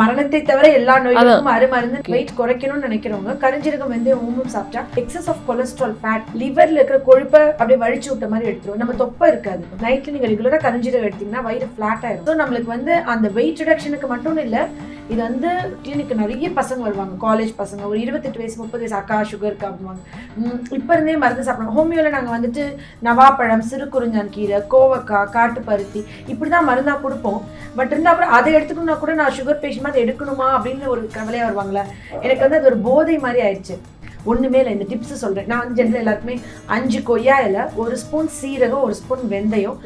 மரணத்தை தவிர எல்லா நோய்களுக்கும் அருமருந்து. வெயிட் குறைக்கணும்னு நினைக்கிறவங்க கரிஞ்சீரகம் வெந்தயம் ஓமம் சாப்பிட்டா எக்ஸஸ் ஆஃப் கொலஸ்ட்ரால் ஃபேட் லிவர்ல இருக்கிற கொழுப்பை அப்படியே வழிச்சு விட்ட மாதிரி எடுத்துரும். நம்ம தொப்பை இருக்காது. நைட்ல நீங்க ரெகுலரா கரிஞ்சீரகம் எடுத்தீங்கன்னா வயிறு ஃபிளாட் ஆயிடும். ஸோ நம்மளுக்கு அந்த வெயிட் ரிடக்ஷனுக்கு மட்டும் இல்ல, இது கிளினிக்கு நிறைய பசங்க வருவாங்க, காலேஜ் பசங்க, ஒரு 28 வயசு 30 வயசு, அக்கா சுகருக்கு அப்படிவாங்க. இப்ப இருந்தே மருந்து சாப்பிடணும். ஹோமியோல நாங்க நவாப்பழம், சிறு குறிஞ்சான் கீரை, கோவக்காய், காட்டுப்பருத்தி இப்படிதான் மருந்தா கொடுப்போம். பட் இருந்தா அப்புறம் அதை எடுத்துக்கணும்னா கூட நான் சுகர் பேஷண்ட் அதை எடுக்கணுமா அப்படின்னு ஒரு கவலையா வருவாங்களா. எனக்கு அது ஒரு போதை மாதிரி ஆயிடுச்சு. ஒண்ணுமே இல்லை, இந்த டிப்ஸ் சொல்றேன். நான் ஜென்ரல் எல்லாருக்குமே 5 கொய்யா இலை, 1 ஸ்பூன் சீரகம், 1 ஸ்பூன் வெந்தயம்,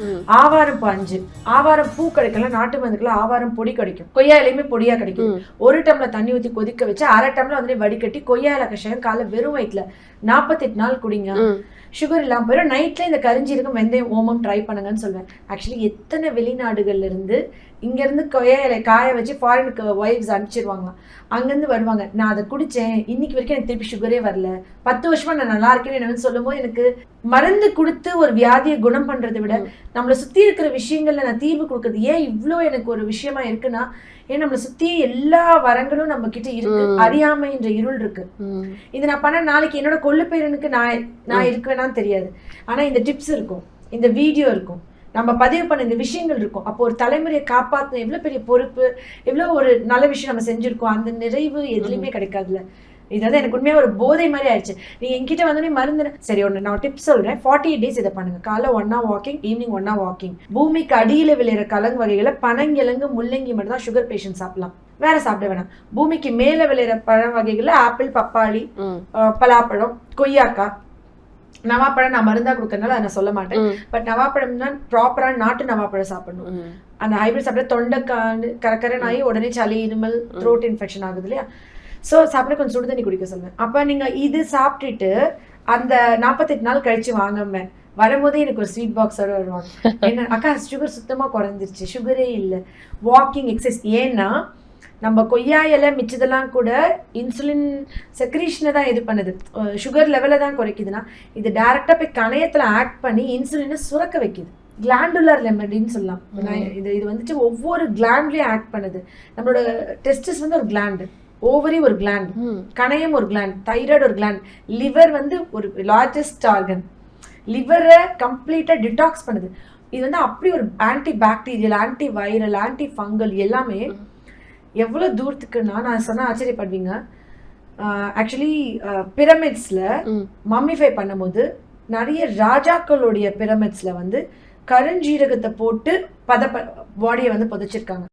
ஆவாரம் 5 ஆவாரம் பூ கிடைக்கலாம், நாட்டு மருந்துக்குள்ள ஆவாரம் பொடி கிடைக்கும், கொய்யா இலையுமே பொடியா கிடைக்கும். 1 டம்ளர் தண்ணி ஊற்றி கொதிக்க வச்சு 1/2 டம்ளர் வடிகட்டி கொய்யா இலை கஷாயம் காலை வெறும் வயிற்றுல 48 நாள் குடிங்க. சுகர் இல்லாம போயிடும். நைட்ல இந்த கரிஞ்சீரகம் வெந்தயம் ஓமம் ட்ரை பண்ணுங்கன்னு சொல்வேன். ஆக்சுவலி எத்தனை வெளிநாடுகள்ல இருந்து இங்க இருந்து கொய்யா இலை காய வச்சு ஃபாரினுக்கு ஒய்ஃப்ஸ் அனுப்பிச்சிருவாங்க. அங்கிருந்து வருவாங்க, நான் அதை குடிச்சேன், இன்னைக்கு வரைக்கும் எனக்கு திருப்பி சுகரே வரல, 10 வருஷமா நான் நல்லா இருக்கேன்னு என்ன சொல்லும் போது எனக்கு மருந்து கொடுத்து ஒரு வியாதியை குணம் பண்றதை விட நம்மளை சுத்தி இருக்கிற விஷயங்கள்ல நான் தீர்வு கொடுக்கறது ஏன் இவ்வளோ எனக்கு ஒரு விஷயமா இருக்குன்னா, ஏன் நம்மளை சுத்தி எல்லா வரங்களும் நம்ம கிட்ட இருக்கு. அறியாமை என்ற இருள் இருக்கு. இது நான் பண்ண நாளைக்கு என்னோட கொள்ளு பேரனுக்கு நான் இருக்குவேனான்னு தெரியாது. ஆனா இந்த டிப்ஸ் இருக்கும், இந்த வீடியோ இருக்கும், நம்ம பதிவு பண்ண இந்த விஷயங்கள் இருக்கும். அப்போ ஒரு தலைமுறையை காப்பாற்றின எவ்வளவு பெரிய பொறுப்பு, எவ்வளவு ஒரு நல்ல விஷயம் நம்ம செஞ்சிருக்கோம். அந்த நிறைவு எதுலையுமே கிடைக்காதுல்ல. இது எனக்கு உண்மையா ஒரு போதை மாதிரி ஆயிடுச்சு. நீங்க என்கிட்ட வந்தோடனே மருந்து சரி ஒண்ணு நான் டிப்ஸ் சொல்றேன். 48 days இதை பண்ணுங்க. காலை 1 hour walking, evening 1 hour walking. பூமிக்கு அடியில விளையிற கலங்கு வகைகளை பனங்கிழங்கு, முள்ளங்கி மட்டும் தான் சுகர் பேஷண்ட் சாப்பிடலாம், வேற சாப்பிட வேணாம். பூமிக்கு மேல விளையிற பழ வகைகள்ல ஆப்பிள், பப்பாளி, பலாப்பழம், கொய்யாக்காய், நவாப்பழம் நான் மருந்தா கொடுக்கறதுனால அதை நான் சொல்ல மாட்டேன். பட் நவாப்பழம் தான் ப்ராப்பரான நாட்டு நவாப்பழம் சாப்பிடணும். அந்த ஹைபிரிட் சாப்பிட தொண்டைக்காண்டு கரக்கரன் ஆகி உடனே சளி, இருமல், த்ரோட் இன்ஃபெக்ஷன் ஆகுது இல்லையா. ஸோ சாப்பிட கொஞ்சம் சுடு தண்ணி குடிக்க சொல்லுவேன். அப்ப நீங்க இது சாப்பிட்டுட்டு அந்த 48 நாள் கழிச்சு வாங்க வரும்போதே எனக்கு ஒரு ஸ்வீட் பாக்ஸோட வருவாங்க. என்ன அக்கா சுகர் சுத்தமா குறைஞ்சிருச்சு, சுகரே இல்லை, வாக்கிங், எக்ஸசைஸ். ஏன்னா நம்ம கொய்யா இலை மிச்சதெல்லாம் கூட இன்சுலின் செக்ரீஷனை தான் இது பண்ணுது, சுகர் லெவலை தான் குறைக்குதுன்னா இது டைரக்டா போய் கணையத்துல ஆட் பண்ணி இன்சுலினை சுரக்க வைக்குது. கிளாண்டுலர் ரெமெடின்னு சொல்லலாம். இது ஒவ்வொரு கிளாண்ட்லயும் ஆக்ட் பண்ணுது. நம்மளோட டெஸ்டிஸ் ஒரு கிளாண்டு, ஓவரி ஒரு கிளாண்ட், கணையம் ஒரு கிளாண்ட், தைராய்டு ஒரு கிளாண்ட், லிவர் ஒரு லார்ஜஸ்ட் ஆர்கன். லிவரை கம்ப்ளீட்டா டிடாக்ஸ் பண்ணுது. இது அப்படி ஒரு anti bacterial, anti viral, anti fungal எல்லாமே எவ்வளவு தூரத்துக்குன்னா நான் சொன்னா ஆச்சரியப்படுவீங்க. ஆக்சுவலி பிரமிட்ஸ்ல மம்மிஃபை பண்ணும்போது நிறைய ராஜாக்களுடைய பிரமிட்ஸ்ல கருஞ்சீரகத்தை போட்டு பாடியை புதைச்சிருக்காங்க.